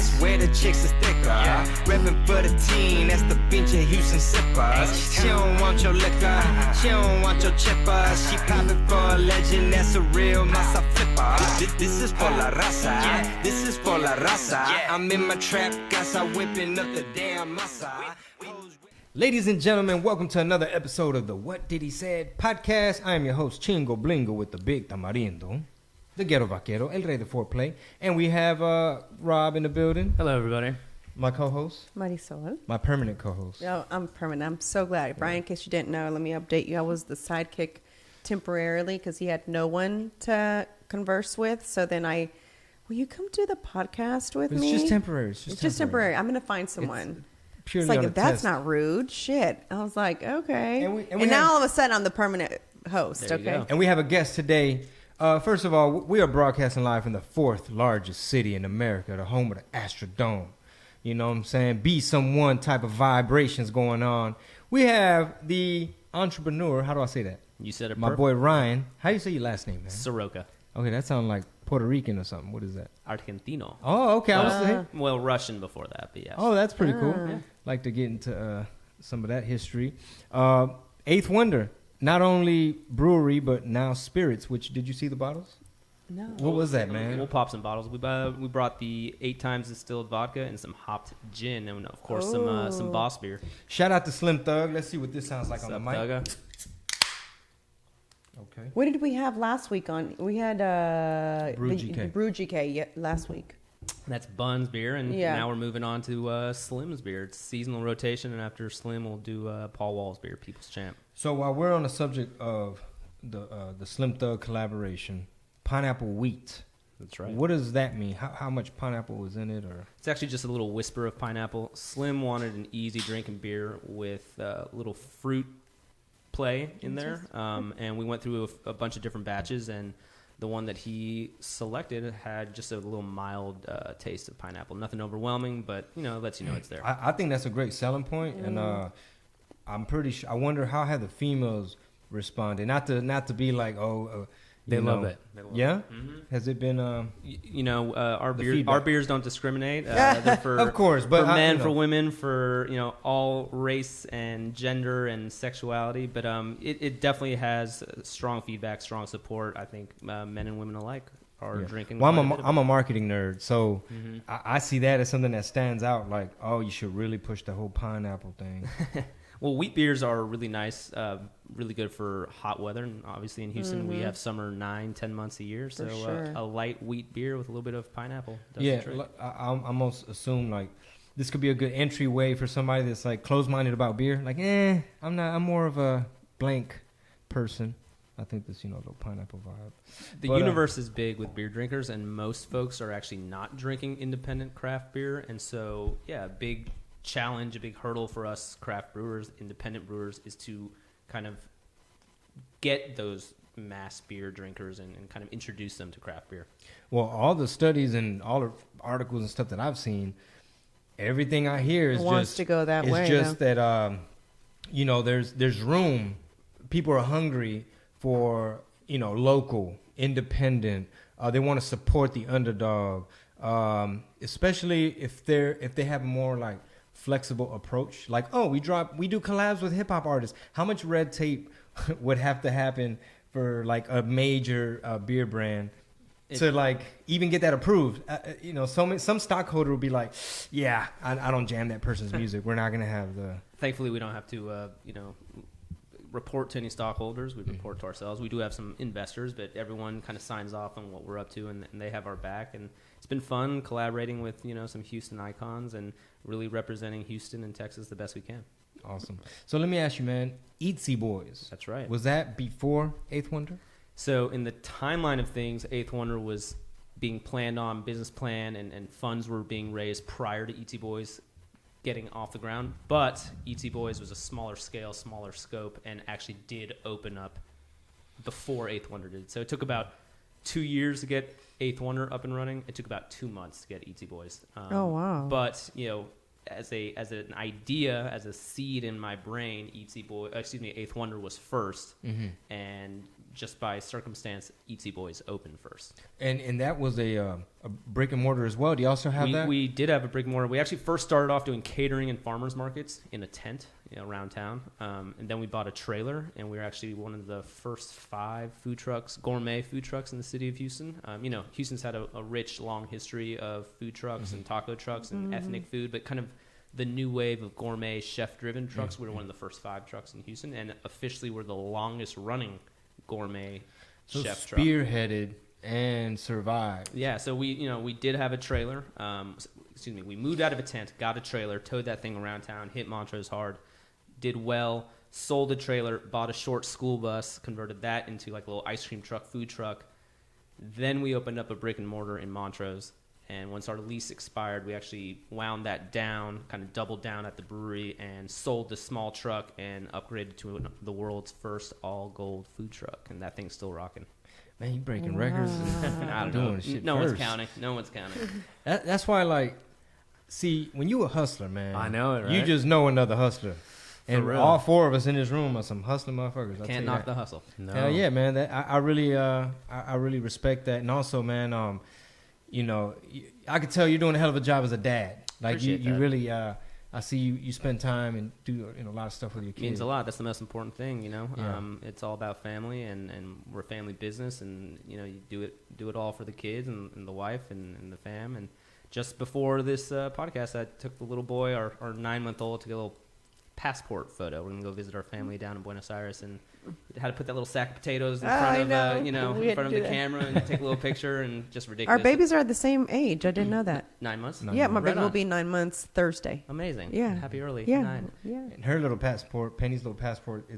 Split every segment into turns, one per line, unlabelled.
swear the chicks is thicker. Reppin' for the team, that's the bench of Houston Sippers. She don't want your liquor, she don't want your chipper. She poppin' for a legend, that's a real masa flipper. This is for la raza, this is for la raza. I'm in my trap, casa whipping up the damn masa.
Ladies and gentlemen, welcome to another episode of the What Did He Said podcast. I am your host, Chingo Bling with the Big Tamarindo, the Ghetto Vaquero, El Rey de Foreplay. And we have Rob in the building.
Hello, everybody.
My co-host.
Marisol.
My permanent co-host.
Oh, I'm permanent. I'm so glad. Brian, in case you didn't know, let me update you. I was the sidekick temporarily because he had no one to converse with. So then will you come do the podcast with me?
It's just temporary. It's
just temporary. I'm going to find someone.
Purely
it's like,
on
if that's not rude, shit. I was like, okay. And now all of a sudden I'm the permanent host,
There you
okay?
go.
And we have a guest today. First of all, we are broadcasting live from the fourth largest city in America, the home of the Astrodome. You know what I'm saying? Be someone type of vibrations going on. We have the entrepreneur. How do I say that?
You said it
My
perfect.
boy Ryan. How do you say your last name, man?
Soroka.
Okay, that sounds like Puerto Rican or something. What is that?
Argentino.
Oh, okay. I was saying.
Well, Russian before that, but yes.
Oh, that's pretty cool. Like to get into some of that history. Eighth Wonder, not only brewery but now spirits. Which did you see the bottles?
No.
What was that, man?
We'll pop some bottles. We brought the 8 times distilled vodka and some hopped gin, and of course some Boss beer.
Shout out to Slim Thug. Let's see what this sounds like on the mic.
Thugga?
Okay.
What did we have last week on? We had
Brew GK.
Brew GK last week.
That's Bun's beer, and
Yeah.
now we're moving on to Slim's beer. It's seasonal rotation, and after Slim, we'll do Paul Wall's beer, People's Champ.
So while we're on the subject of the Slim Thug collaboration, pineapple wheat.
That's right.
What does that mean? How much pineapple is in it? Or
It's actually just a little whisper of pineapple. Slim wanted an easy drinking beer with a little fruit play in there, and we went through a bunch of different batches, and the one that he selected had just a little mild taste of pineapple. Nothing overwhelming, but lets you know it's there.
I think that's a great selling point, and I'm pretty sure. I wonder how have the females responded? Not to be like,
They love it. They love
Yeah,
it. Mm-hmm.
has it been?
Our
feedback.
our beers don't discriminate. They're for,
Of course, but
for men, for
know.
women, for all race and gender and sexuality. But it definitely has strong feedback, strong support. I think men and women alike are drinking.
Well,
quite a bit of
I'm
it.
a marketing nerd, so I see that as something that stands out. Like, you should really push the whole pineapple thing.
Well, wheat beers are really nice, really good for hot weather. And obviously in Houston, we have summer 9-10 months a year. So
sure.
a light wheat beer with a little bit of pineapple does
Yeah,
the trick.
I almost assume like this could be a good entryway for somebody that's like closed-minded about beer. Like, I'm not. I'm more of a blank person. I think this, little pineapple vibe.
The universe is big with beer drinkers, and most folks are actually not drinking independent craft beer. And so, a big challenge, a big hurdle for us craft brewers, independent brewers, is to kind of get those mass beer drinkers and kind of introduce them to craft beer.
Well, all the studies and all the articles and stuff that I've seen, everything I hear is
Wants
just
to go that way,
It's just that there's room. People are hungry for local, independent. They want to support the underdog, especially if they have a more like flexible approach. Like, we do collabs with hip hop artists. How much red tape would have to happen for like a major beer brand to like even get that approved? Some stockholder will be like, I don't jam that person's music. We're not gonna have the.
Thankfully, we don't have to report to any stockholders. We report to ourselves. We do have some investors, but everyone kind of signs off on what we're up to, and they have our back. And it's been fun collaborating with some Houston icons and really representing Houston and Texas the best we can.
Awesome. So let me ask you, man, Eatsy Boys.
That's right.
Was that before Eighth Wonder?
So in the timeline of things, Eighth Wonder was being planned on, business plan, and funds were being raised prior to Eatsy Boys getting off the ground. But Eatsy Boys was a smaller scale, smaller scope, and actually did open up before Eighth Wonder did. So it took about 2 years to get Eighth Wonder up and running. It took about 2 months to get Eatsy Boys.
Oh, wow.
But, as an idea, as a seed in my brain, Eighth Wonder was first, and just by circumstance, Eatsy Boys opened first.
And that was a brick and mortar as well. Do you also have that?
We did have a brick and mortar. We actually first started off doing catering and farmers markets in a tent around town. And then we bought a trailer, and we were actually one of the first 5 food trucks, gourmet food trucks in the city of Houston. Houston's had a rich, long history of food trucks and taco trucks and ethnic food, but kind of the new wave of gourmet chef-driven trucks. We were one of the first 5 trucks in Houston, and officially we're the longest-running gourmet chef truck.
Spearheaded and survived.
Yeah, so we did have a trailer. We moved out of a tent, got a trailer, towed that thing around town, hit Montrose hard, did well, sold the trailer, bought a short school bus, converted that into like a little ice cream truck, food truck. Then we opened up a brick and mortar in Montrose. And once our lease expired, we actually wound that down, kind of doubled down at the brewery, and sold the small truck and upgraded to the world's first all-gold food truck. And that thing's still rocking.
Man, you breaking records.
I don't
doing
know.
shit
No
first.
one's counting. No one's counting.
That's why, see, when you a hustler, man.
I know it, right?
You just know another hustler. And
real.
all 4 of us in this room are some hustling motherfuckers. I'll tell
Can't
you
knock
that.
the hustle.
No.
Hell yeah, man. I really respect that. And also, man, I could tell you're doing a hell of a job as a dad. Like you
Appreciate that.
really, I see you spend time and do a lot of stuff with your kids.
Means a lot. That's the most important thing,
Yeah.
It's all about family, and we're a family business, and you do it all for the kids and the wife and the fam. And just before this podcast, I took the little boy, our 9-month-old, to get a little passport photo. We're gonna go visit our family down in Buenos Aires, and had to put that little sack of potatoes in front of
We
in
had
front of
to
the
do that.
camera and take a little picture, and just ridiculous.
Our babies are the same age. I didn't know that.
9 months.
Yeah, my
Right
baby will
on.
be 9 months Thursday.
Amazing.
Yeah.
Happy early.
Yeah,
9.
yeah.
And her little passport, Penny's little passport,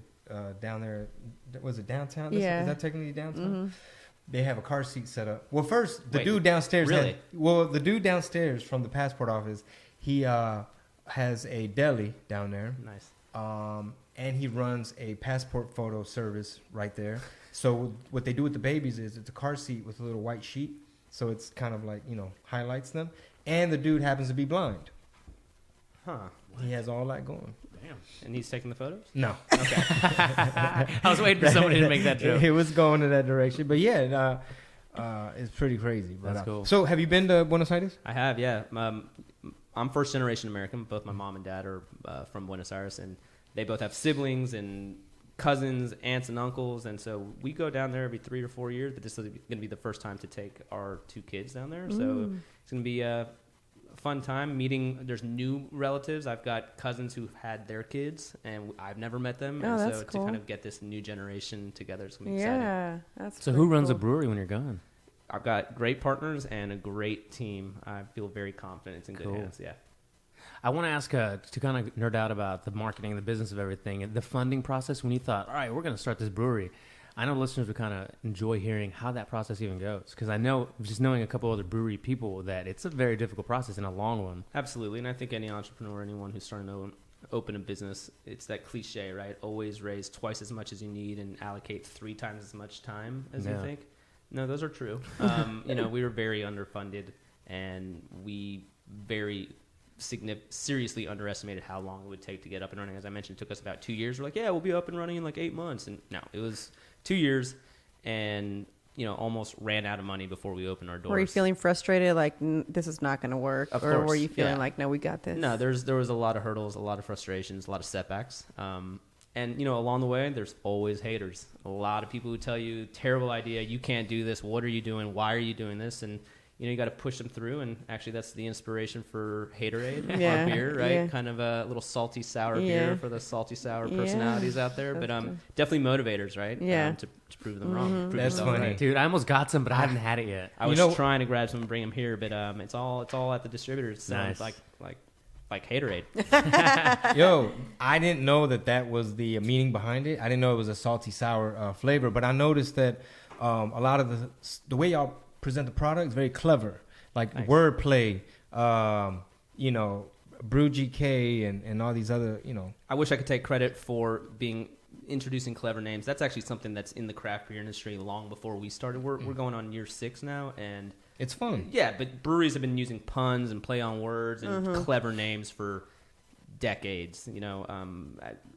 down there, was it downtown?
Yeah.
Is that technically downtown?
Mm-hmm.
They have a car seat set up. Well, first, the
Wait,
dude downstairs
really?
the dude downstairs from the passport office, he has a deli down there.
Nice.
And he runs a passport photo service right there. So what they do with the babies is it's a car seat with a little white sheet. So it's kind of like, highlights them. And the dude happens to be blind.
Huh.
He has all that going.
Damn.
And he's taking the photos?
No.
I was waiting for somebody to make that joke.
It was going in that direction. But yeah, it's pretty crazy. But,
That's cool.
So have you been to Buenos Aires?
I have, yeah. I'm first generation American. Both my mom and dad are from Buenos Aires, and they both have siblings and cousins, aunts and uncles, and so we go down there every 3 or 4 years. But this is going to be the first time to take our 2 kids down there, so it's going to be a fun time meeting. There's new relatives. I've got cousins who've had their kids, and I've never met them,
Oh,
and
that's
so
cool.
to kind of get this new generation together, it's going to be exciting.
Yeah, that's
So
pretty
who runs a
cool.
brewery when you're gone?
I've got great partners and a great team. I feel very confident it's in good
Cool.
hands. Yeah.
I want to ask to kind of nerd out about the marketing, the business of everything, and the funding process. When you thought, all right, we're going to start this brewery, I know listeners would kind of enjoy hearing how that process even goes, because I know, just knowing a couple other brewery people, that it's a very difficult process and a long one.
Absolutely, and I think any entrepreneur, anyone who's starting to open a business, it's that cliche, right? Always raise twice as much as you need and allocate 3 times as much time as you
Yeah.
think. No, those are true. We were very underfunded, and we very seriously underestimated how long it would take to get up and running. As I mentioned, it took us about 2 years. We're like, yeah, we'll be up and running in like 8 months, and no, it was 2 years, and almost ran out of money before we opened our doors.
Were you feeling frustrated, like this is not going to work,
Of
or were
course,
you feeling
yeah.
like, no, we got this?
No, there was a lot of hurdles, a lot of frustrations, a lot of setbacks. And along the way, there's always haters. A lot of people who tell you, terrible idea, you can't do this, what are you doing, why are you doing this? And you got to push them through. And actually, that's the inspiration for Haterade,
Yeah,
our beer, right?
yeah.
Kind of a little salty sour
Yeah.
beer for the salty sour
Yeah.
personalities out there. But definitely motivators, right?
Yeah.
To prove them wrong. Prove
That's
yourself
funny.
right.
Dude, I almost got some, but I haven't had it yet.
I was
You know-
trying to grab some and bring them here, but it's all at the distributors. It sounds
Nice.
like Haterade.
Yo, I didn't know that was the meaning behind it. I didn't know it was a salty sour flavor, but I noticed that a lot of the way y'all present the product is very clever, like
Nice.
wordplay, Brew GK and all these other,
I wish I could take credit for introducing clever names. That's actually something that's in the craft beer industry long before we started. We're going on year 6 now, and
it's fun.
yeah, but breweries have been using puns and play on words and clever names for decades.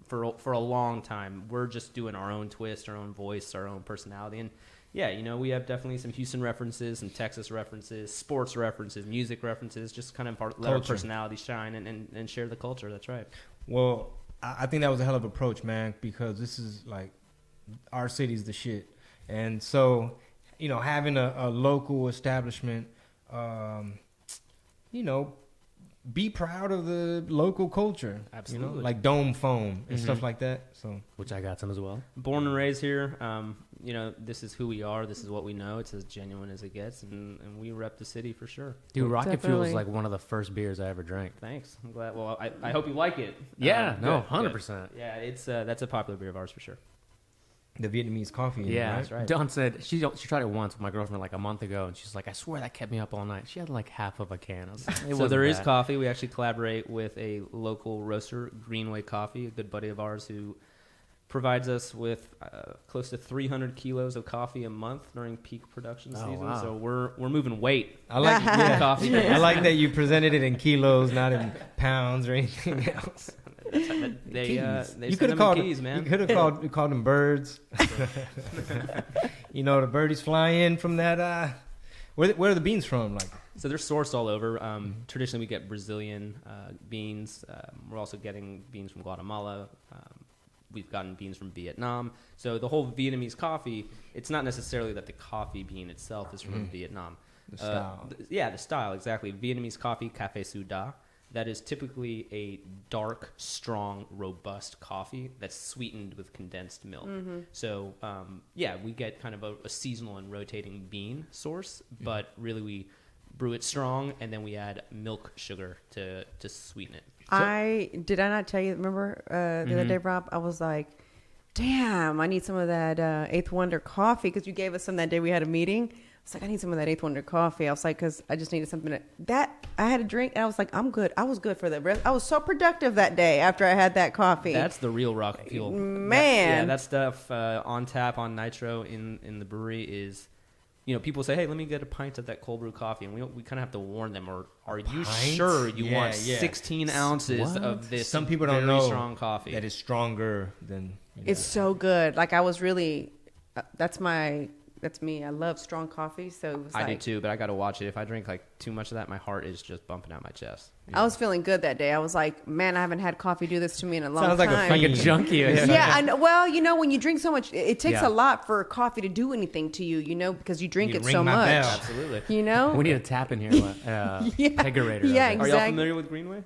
For a long time, we're just doing our own twist, our own voice, our own personality, and yeah, we have definitely some Houston references, some Texas references, sports references, music references, just kind of let our personality shine and share the culture. That's right.
Well, I think that was a hell of an approach, man, because this is like our city's the shit. And so, having a local establishment, be proud of the local culture.
Absolutely.
Like dome foam and stuff like that. So,
which I got some as well.
Born and raised here. This is who we are. This is what we know. It's as genuine as it gets, and we rep the city for sure.
Dude, Rocket Fuel is like one of the first beers I ever drank.
Thanks. I'm glad. Well, I hope you like it.
Yeah, no,
good,
100%.
Good. Yeah, it's that's a popular beer of ours for sure.
The Vietnamese coffee.
Yeah,
that's right.
Dawn said she tried it once with my girlfriend like a month ago, and she's like, I swear that kept me up all night. She had like half of a can. I was like,
So there is coffee. We actually collaborate with a local roaster, Greenway Coffee, a good buddy of ours who provides us with close to 300 kilos of coffee a month during peak production season.
Wow.
So we're moving weight.
I like
coffee.
I like that you presented it in kilos, not in pounds or anything else.
They
You could have called
keys, man.
You could have called them birds. The birdies fly in from that. Where are the beans from? Like,
so they're sourced all over. Traditionally, we get Brazilian beans. We're also getting beans from Guatemala. We've gotten beans from Vietnam. So the whole Vietnamese coffee, it's not necessarily that the coffee bean itself is from Vietnam.
the style.
The style, exactly. Vietnamese coffee, Café Suda. That is typically a dark, strong, robust coffee that's sweetened with condensed milk. So, we get kind of a seasonal and rotating bean source, but really we brew it strong, and then we add milk sugar to sweeten it.
Did I not tell you, remember the other day, Rob? I was like, damn, I need some of that Eighth Wonder coffee, because you gave us some that day we had a meeting. I was like, I need some of that Eighth Wonder coffee. I was like, because I just needed something that I had a drink, and I was like, I'm good. I was good for the rest. I was so productive that day after I had that coffee.
That's the real Rocket Fuel.
Man.
That stuff on tap, on nitro in the brewery is, people say, hey, let me get a pint of that cold brew coffee. And we kind of have to warn them, or are you sure you want 16 ounces of this
Some people don't know
strong coffee?
that is stronger than...
It's so good. Like, I was really, that's me. I love strong coffee, so it was
I do too, but I got to watch it. If I drink like too much of that, my heart is just bumping out my chest.
I was feeling good that day. I was like, man, I haven't had coffee do this to me in a long
Sounds
time.
like a
junkie.
Yeah, I know. Well, when you drink so much, it takes a lot for coffee to do anything to you, because you drink it so much.
Bell.
Absolutely.
We need a tap in here. Kegerator.
Yeah,
Are
exactly.
y'all familiar with Greenway?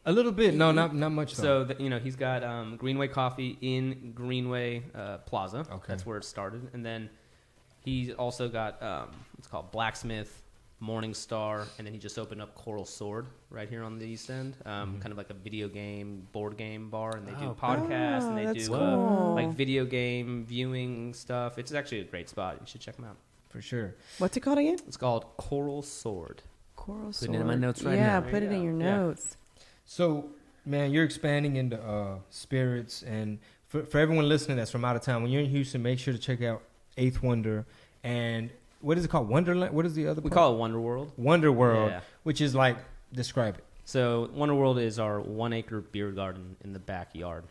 A little bit. No, not much.
So, he's got Greenway Coffee in Greenway Plaza.
Okay.
That's where it started. And then he's also got, it's called Blacksmith, Morning Star, and then he just opened up Coral Sword right here on the East End. Kind of like a video game, board game bar. And they do podcasts, and they do
cool.
like video game viewing stuff. It's actually a great spot. You should check them out.
For sure.
What's it called again?
It's called Coral Sword.
Coral Sword.
Putting it in my notes right now.
Yeah,
There
put
you
it in
go.
your
Yeah.
notes.
So, man, you're expanding into spirits, and for everyone listening that's from out of town, when you're in Houston, make sure to check out Eighth Wonder. And what is it called? Wonderland? What is the other
We
part?
call it Wonder World.
Wonder World,
Yeah.
which is like, describe it.
So Wonder World is our 1 acre beer garden in the backyard.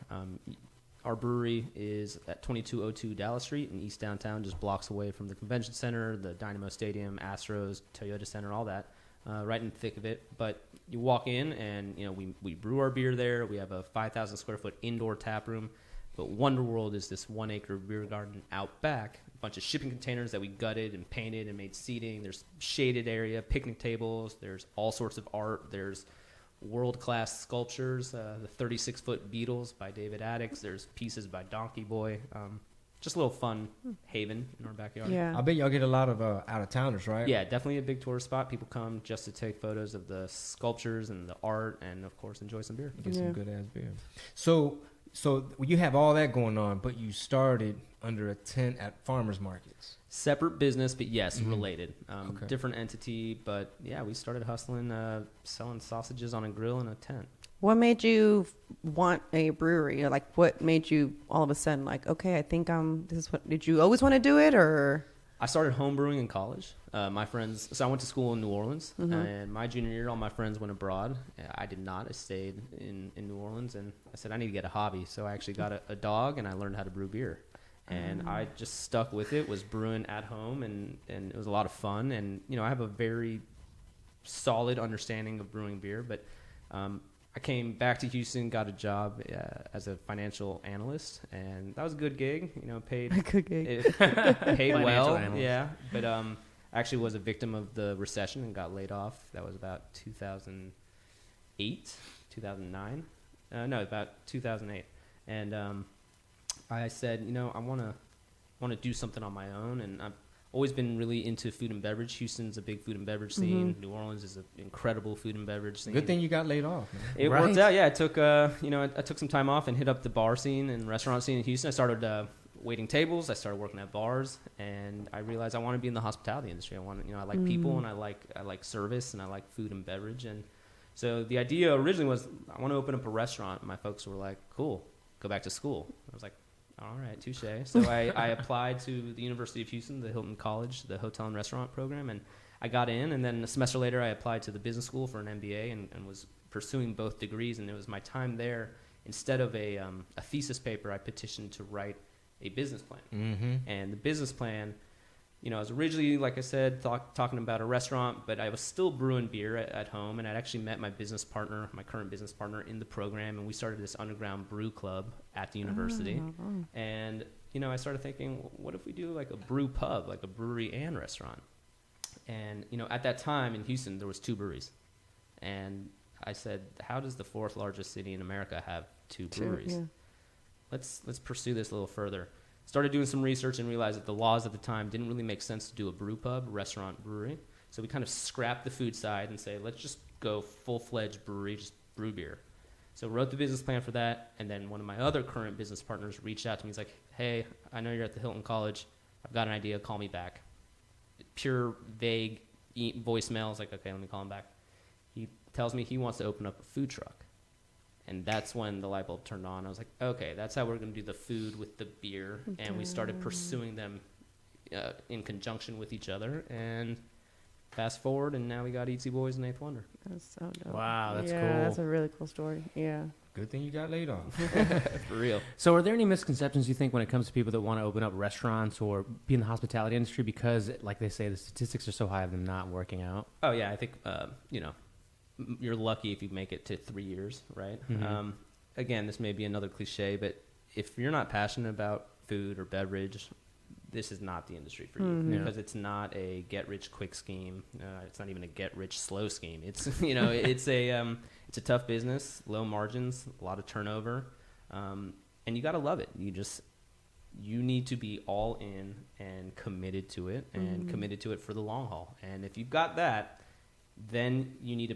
Our brewery is at 2202 Dallas Street in East Downtown, just blocks away from the convention center, the Dynamo Stadium, Astros, Toyota Center, all that, right in the thick of it. But you walk in and, we brew our beer there. We have a 5,000 square foot indoor tap room. But Wonder World is this 1 acre beer garden out back, a bunch of shipping containers that we gutted and painted and made seating. There's shaded area, picnic tables. There's all sorts of art. There's world-class sculptures, the 36-foot Beatles by David Addix. There's pieces by Donkey Boy. Just a little fun haven in our backyard.
Yeah.
I bet y'all get a lot of out-of-towners, right?
Yeah, definitely a big tourist spot. People come just to take photos of the sculptures and the art and, of course, enjoy some beer.
Get some good-ass beer. So you have all that going on, but you started under a tent at farmers markets.
Separate business, but yes, related.
Okay.
Different entity, but yeah, we started hustling, selling sausages on a grill in a tent.
What made you want a brewery? Or like, what made you all of a sudden like, okay, I think this is what, did you always want to do it, or?
I started home brewing in college. My friends, so I went to school in New Orleans, and my junior year, all my friends went abroad. I did not. I stayed in New Orleans, and I said, I need to get a hobby. So I actually got a dog, and I learned how to brew beer. And I just stuck with it, was brewing at home, and it was a lot of fun. And, I have a very solid understanding of brewing beer, but I came back to Houston, got a job as a financial analyst, and that was a good gig. Paid
A good gig.
paid well.
analyst.
Yeah, but I actually was a victim of the recession and got laid off. That was about 2008, 2009. No, about 2008. And I said, I want to do something on my own, and I've always been really into food and beverage. Houston's a big food and beverage scene. New Orleans is an incredible food and beverage scene.
Good thing you got laid off, man.
It worked out. Yeah, I took I took some time off and hit up the bar scene and restaurant scene in Houston. I started waiting tables. I started working at bars, and I realized I want to be in the hospitality industry. I like people, and I like service, and I like food and beverage. And so the idea originally was I want to open up a restaurant. My folks were like, "Cool, go back to school." I was like, all right, touche. So I applied to the University of Houston, the Hilton College, the hotel and restaurant program, and I got in. And then a semester later, I applied to the business school for an MBA and was pursuing both degrees. And it was my time there. Instead of a thesis paper, I petitioned to write a business plan.
Mm-hmm.
And the business plan, I was originally, like I said, talking about a restaurant, but I was still brewing beer at home. And I'd actually met my current business partner in the program, and we started this underground brew club at the university.
Oh.
And, I started thinking, what if we do like a brew pub, like a brewery and restaurant? And, at that time in Houston, there was 2 breweries. And I said, how does the 4th largest city in America have 2 breweries?
Yeah.
Let's pursue this a little further. Started doing some research and realized that the laws at the time didn't really make sense to do a brew pub, restaurant, brewery. So we kind of scrapped the food side and say, let's just go full-fledged brewery, just brew beer. So wrote the business plan for that, and then one of my other current business partners reached out to me. He's like, hey, I know you're at the Hilton College. I've got an idea. Call me back. Pure, vague voicemail. I was like, okay, let me call him back. He tells me he wants to open up a food truck. And that's when the light bulb turned on. I was like, okay, that's how we're going to do the food with the beer. And we started pursuing them in conjunction with each other. And fast forward, and now we got Eatsy Boys and Eighth Wonder.
That's so dope.
Wow, that's cool.
That's a really cool story. Yeah.
Good thing you got laid off.
For real.
So are there any misconceptions you think when it comes to people that want to open up restaurants or be in the hospitality industry because, like they say, the statistics are so high of them not working out?
Oh, yeah, I think, you're lucky if you make it to 3 years, right?
Mm-hmm.
Again, this may be another cliche, but if you're not passionate about food or beverage, this is not the industry for you because it's not a get-rich-quick scheme. It's not even a get-rich-slow scheme. It's it's a tough business, low margins, a lot of turnover, and you got to love it. You need to be all in and committed to it, and committed to it for the long haul. And if you've got that, then you need to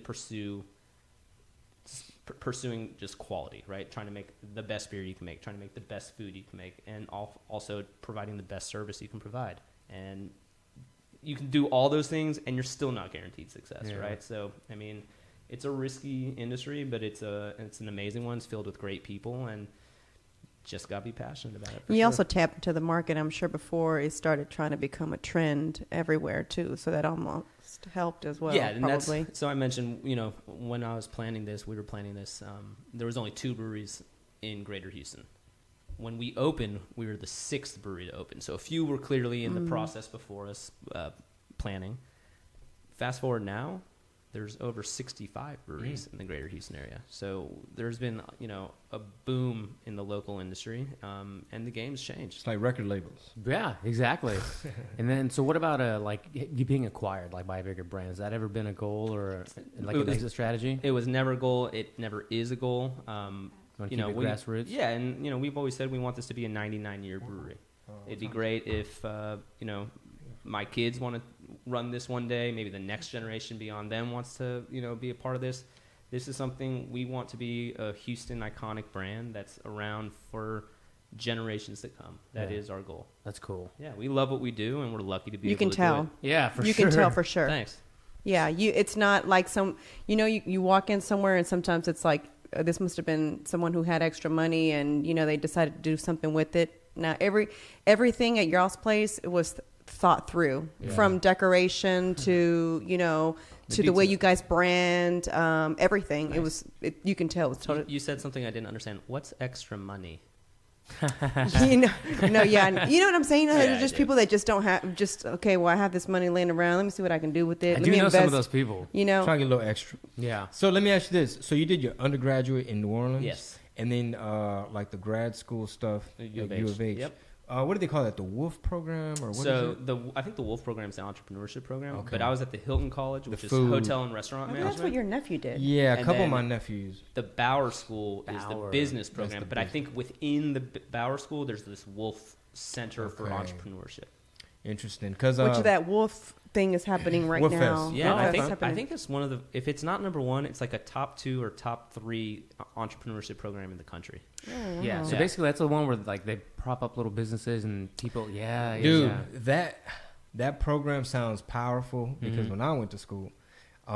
pursuing just quality, right? Trying to make the best beer you can make, trying to make the best food you can make, and also providing the best service you can provide. And you can do all those things, and you're still not guaranteed success, right? So, I mean, it's a risky industry, but it's an amazing one. It's filled with great people, and just got to be passionate about it.
You also tapped into the market, I'm sure, before it started trying to become a trend everywhere, too. So that almost helped as well,
and
probably.
So I mentioned, when I was planning this, there was only 2 breweries in Greater Houston. When we opened, we were the 6th brewery to open. So a few were clearly in the process before us planning. Fast forward now, there's over 65 breweries in the Greater Houston area. So there's been, a boom in the local industry, and the game's changed.
It's like record labels.
Yeah, exactly. And then, so what about you being acquired by a bigger brand? Has that ever been a goal or an exit strategy?
It was never a goal. It never is a goal.
Grassroots.
Yeah, and we've always said we want this to be a 99-year brewery. It'd be great if my kids want to run this one day. Maybe the next generation beyond them wants to be a part of this. This is something we want to be a Houston iconic brand that's around for generations to come. That is our goal.
That's cool.
Yeah, we love what we do, and we're lucky to be
You
able
can
to
tell.
do it.
Yeah, for sure.
You can tell for sure.
Thanks.
Yeah, it's not like you walk in somewhere and sometimes it's like, this must have been someone who had extra money and, they decided to do something with it. Now, everything at y'all's place, it was thought through, from decoration to, you know, to the way you guys brand, everything. Nice. You can tell it was totally.
You said something I didn't understand. What's extra money?
You know what I'm saying? There's just people that just don't have, okay, well, I have this money laying around. Let me see what I can do with it.
I do know some of those people.
You know,
trying to get a little extra.
Yeah.
So let me ask you this: so you did your undergraduate in New Orleans,
yes,
and then like the grad school stuff at U of H.
Yep.
What do they call that? The Wolf program, or what? So
I think the Wolf program is the entrepreneurship program.
Okay.
But I was at the Hilton College, which is hotel and restaurant management.
That's what your nephew did.
Yeah, a couple of my nephews.
The Bauer School is the business program, but I think within the Bauer School, there's this Wolf Center for Entrepreneurship.
Interesting, because
which that Wolf thing is happening right
Wolf
now.
Fest.
Yeah, I think it's one of the. If it's not number one, it's like a top 2 or top 3 entrepreneurship program in the country.
Oh, wow.
Yeah, so basically that's the one where like they prop up little businesses and people. Yeah,
dude, that program sounds powerful because when I went to school,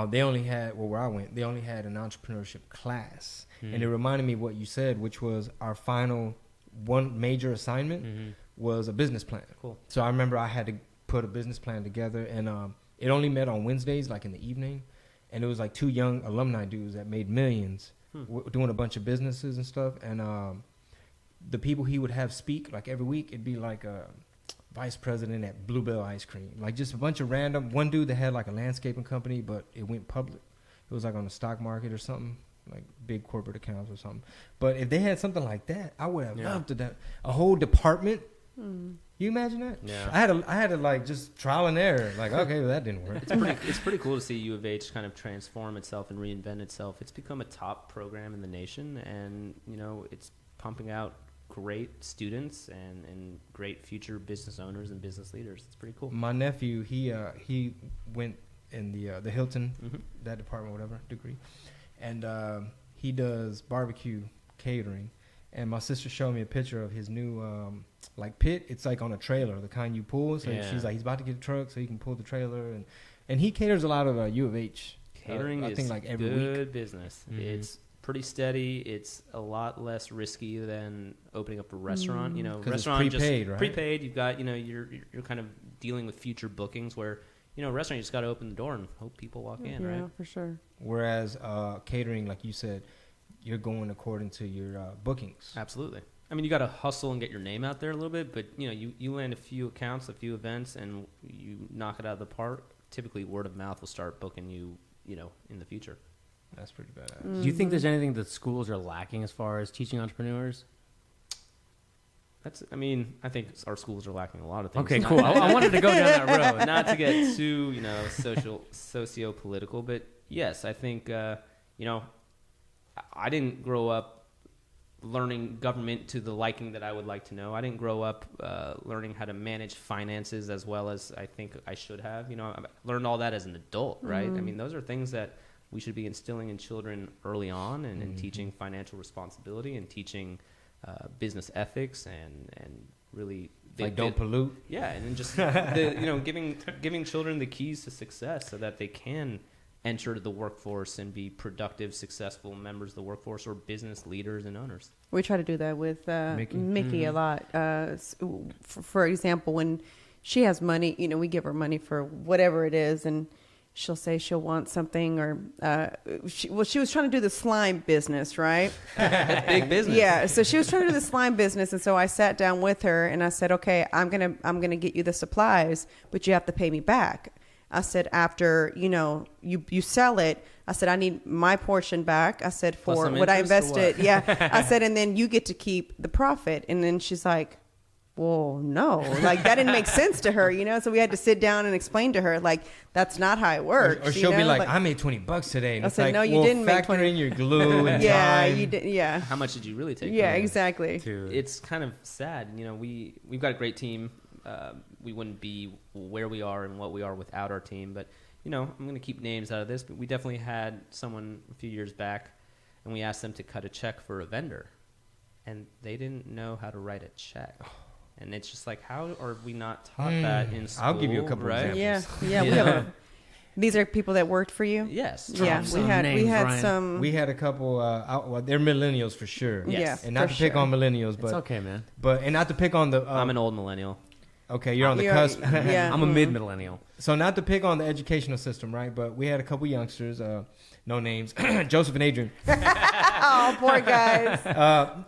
they only had where I went. They only had an entrepreneurship class, and it reminded me of what you said, which was our final one major assignment was a business plan.
Cool.
So I remember I had to put a business plan together, and it only met on Wednesdays, like in the evening, and it was like 2 young alumni dudes that made millions doing a bunch of businesses and stuff, and the people he would have speak, like every week, it'd be like a vice president at Bluebell Ice Cream, like just a bunch of random, one dude that had like a landscaping company, but it went public. It was like on the stock market or something, like big corporate accounts or something. But if they had something like that, I would have loved that. A whole department. You imagine that?
Yeah.
I had to like just trial and error. Like, okay, well, that didn't work.
It's pretty cool to see U of H kind of transform itself and reinvent itself. It's become a top program in the nation, and you know it's pumping out great students and great future business owners and business leaders. It's pretty cool.
My nephew, he went in the Hilton, that department, whatever degree, and he does barbecue catering. And my sister showed me a picture of his new like pit. It's like on a trailer, the kind you pull. So she's like, he's about to get a truck so he can pull the trailer, and he caters a lot of U of H.
Catering
I think like every
good
week.
Business. It's pretty steady. It's a lot less risky than opening up a restaurant. You know, restaurant
it's prepaid,
just
right?
Prepaid. You've got you're kind of dealing with future bookings where restaurant you just got to open the door and hope people walk in, right?
Yeah, for sure.
Whereas catering, like you said, you're going according to your bookings.
Absolutely. I mean, you got to hustle and get your name out there a little bit, but you land a few accounts, a few events, and you knock it out of the park. Typically, word of mouth will start booking you, in the future.
That's pretty badass.
Do you think there's anything that schools are lacking as far as teaching entrepreneurs?
I think our schools are lacking a lot of things.
Okay, cool. I wanted to go down that road.
Not to get too, socio-political, but yes, I think, I didn't grow up learning government to the liking that I would like to know. I didn't grow up learning how to manage finances as well as I think I should have. I learned all that as an adult, right? I mean, those are things that we should be instilling in children early on and teaching financial responsibility and teaching business ethics and really...
don't pollute?
Yeah, and then just, giving children the keys to success so that they can enter the workforce and be productive, successful members of the workforce or business leaders and owners.
We try to do that with Mickey a lot. For example, when she has money, we give her money for whatever it is, and she'll say she'll want something, or she was trying to do the slime business, right?
Big business.
Yeah, so she was trying to do the slime business, and so I sat down with her and I said, okay, I'm gonna get you the supplies, but you have to pay me back. I said, after, you sell it, I said, I need my portion back. I said, for what I invested. Yeah. I said, and then you get to keep the profit. And then she's like, well, no, like that didn't make sense to her, So we had to sit down and explain to her, like, that's not how it works.
Or she'll be like, I made $20 today. And
I said, no, you didn't make 20.
In your glue and
yeah,
time.
you did. Yeah.
How much did you really take?
Yeah, exactly.
It's kind of sad. We've got a great team. We wouldn't be where we are and what we are without our team. But, I'm going to keep names out of this. But we definitely had someone a few years back, and we asked them to cut a check for a vendor. And they didn't know how to write a check. And it's just like, how are we not taught that in school?
I'll give you a couple
right?
examples.
Yeah. These are people that worked for you?
Yes.
Yeah, we had some.
We had a couple. They're millennials for sure.
Yes.
And not to pick on millennials, but
it's okay, man.
And not to pick on the.
I'm an old millennial.
Okay, you're on the cusp.
Yeah.
I'm a mid-millennial.
So not to pick on the educational system, right? But we had a couple youngsters, no names, Joseph and Adrian.
Oh, poor guys.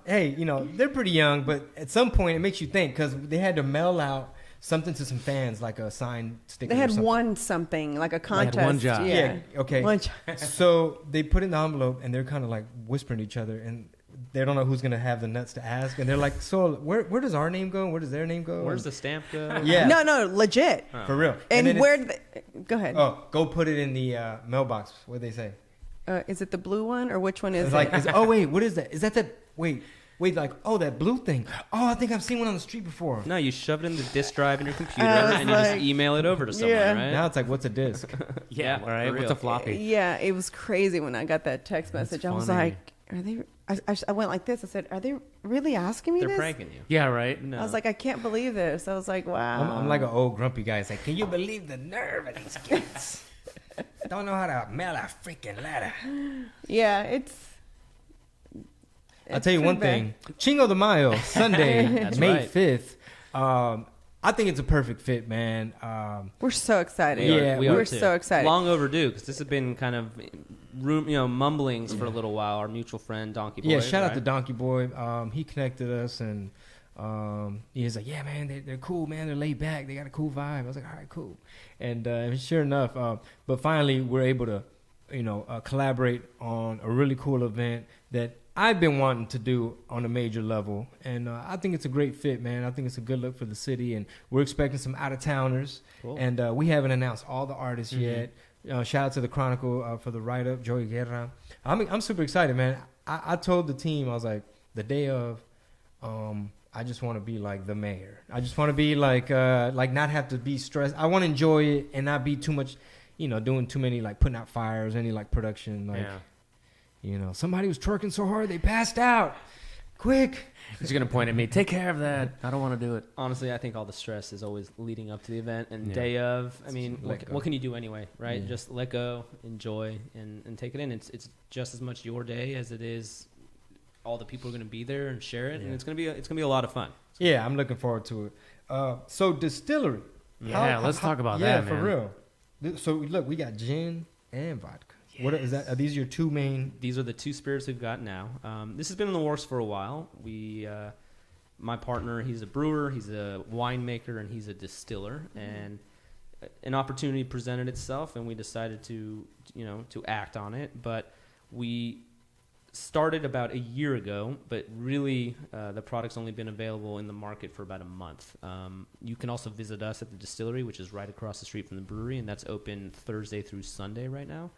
Hey, they're pretty young, but at some point it makes you think because they had to mail out something to some fans, like a sign sticker.
They had
or something.
won something, like a contest.
one job.
Yeah. Okay.
One job.
So they put in the envelope and they're kind of like whispering to each other, and they don't know who's gonna have the nuts to ask, and they're like, "So where does our name go? Where does their name go?
Where's the stamp go?
Yeah,
No, legit.
for real."
And
then
where? Go ahead.
go put it in the mailbox. What they say?
Is it the blue one or which one is
It's
it?
like, oh wait, what is that? Is that wait, like, oh, that blue thing? Oh, I think I've seen one on the street before.
No, you shove it in the disk drive in your computer
was
and you just
like-
email it over to someone,
Yeah.
right?
Now it's like, what's a disc?
Yeah,
All right.
for
What's
real.
a floppy?
Yeah, it was crazy when I got that text message. I was
funny.
like, are they? I went like this. I said, are they really asking me
They're
this?
pranking you.
Yeah, right.
No.
I was like, I can't believe this. I was like, wow.
I'm like an old grumpy guy. It's like, can you believe the nerve of these kids? Don't know how to mail a freaking letter.
yeah, it's.
I'll tell you one
pretty
thing. Chingo de Mayo, Sunday,
That's
May
right.
5th. I think it's a perfect fit, man.
We're so excited.
Yeah,
we are
we're
too.
so excited.
Long overdue because this has been kind of mumblings for a little while. Our mutual friend Donkey Boy.
Yeah, shout out
right?
to Donkey Boy. He connected us, and he was like, yeah, man, they're cool, man. They're laid back. They got a cool vibe. I was like, all right, cool. And sure enough, but finally we're able to, collaborate on a really cool event that I've been wanting to do on a major level. And I think it's a great fit, man. I think it's a good look for the city, and we're expecting some out-of-towners.
Cool.
And we haven't announced all the artists yet. Shout out to the Chronicle for the write-up, Joey Guerra. I'm super excited, man. I told the team, I was like, the day of, I just want to be like the mayor. I just want to be like not have to be stressed. I want to enjoy it and not be too much, doing too many, like putting out fires, any like production. Like, somebody was twerking so hard they passed out. Quick.
He's gonna point at me. Take care of that. I don't want to do it.
Honestly, I think all the stress is always leading up to the event and
Yeah.
day of. I mean,
Let go.
what can you do anyway, right?
Yeah.
Just let go, enjoy, and take it in. It's just as much your day as it is all the people are going to be there and share it, and it's gonna be a lot of fun.
Yeah, I'm looking forward to it. So distillery.
Yeah, let's talk about
yeah,
that,
for
man.
real. So look, we got gin and vodka. What is that? Are these your two main?
These are the two spirits we've got now. This has been in the works for a while. My partner, he's a brewer, he's a winemaker, and he's a distiller. And an opportunity presented itself, and we decided to act on it. But we started about a year ago, but really the product's only been available in the market for about a month. You can also visit us at the distillery, which is right across the street from the brewery, and that's open Thursday through Sunday right now.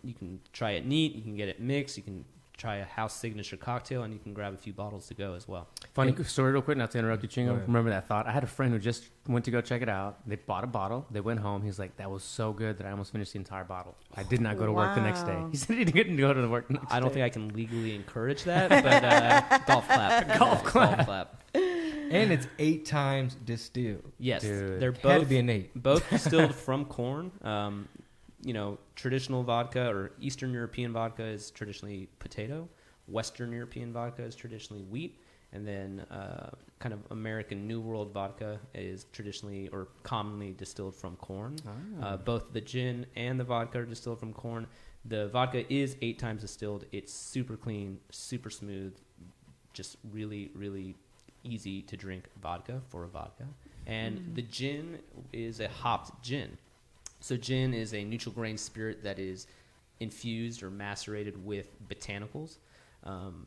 You can try it neat, you can get it mixed, you can try a house signature cocktail, and you can grab a few bottles to go as well.
Funny story real quick, not to interrupt you,
Go
Chingo.
ahead.
Remember that thought? I had a friend who just went to go check it out. They bought a bottle. They went home. He's like, that was so good that I almost finished the entire bottle. I did not go to work the next day.
Wow.
He said he didn't go to the work the next
I don't
day.
think I can legally encourage that, but golf clap. Golf clap.
And it's 8 times distilled.
Yes,
Dude.
they're
Had to
both
be an 8.
both distilled from corn. Traditional vodka or Eastern European vodka is traditionally potato. Western European vodka is traditionally wheat. And then kind of American New World vodka is traditionally or commonly distilled from corn. Both the gin and the vodka are distilled from corn. The vodka is 8 times distilled. It's super clean, super smooth, just really, really easy to drink vodka for a vodka. And the gin is a hopped gin. So gin is a neutral grain spirit that is infused or macerated with botanicals.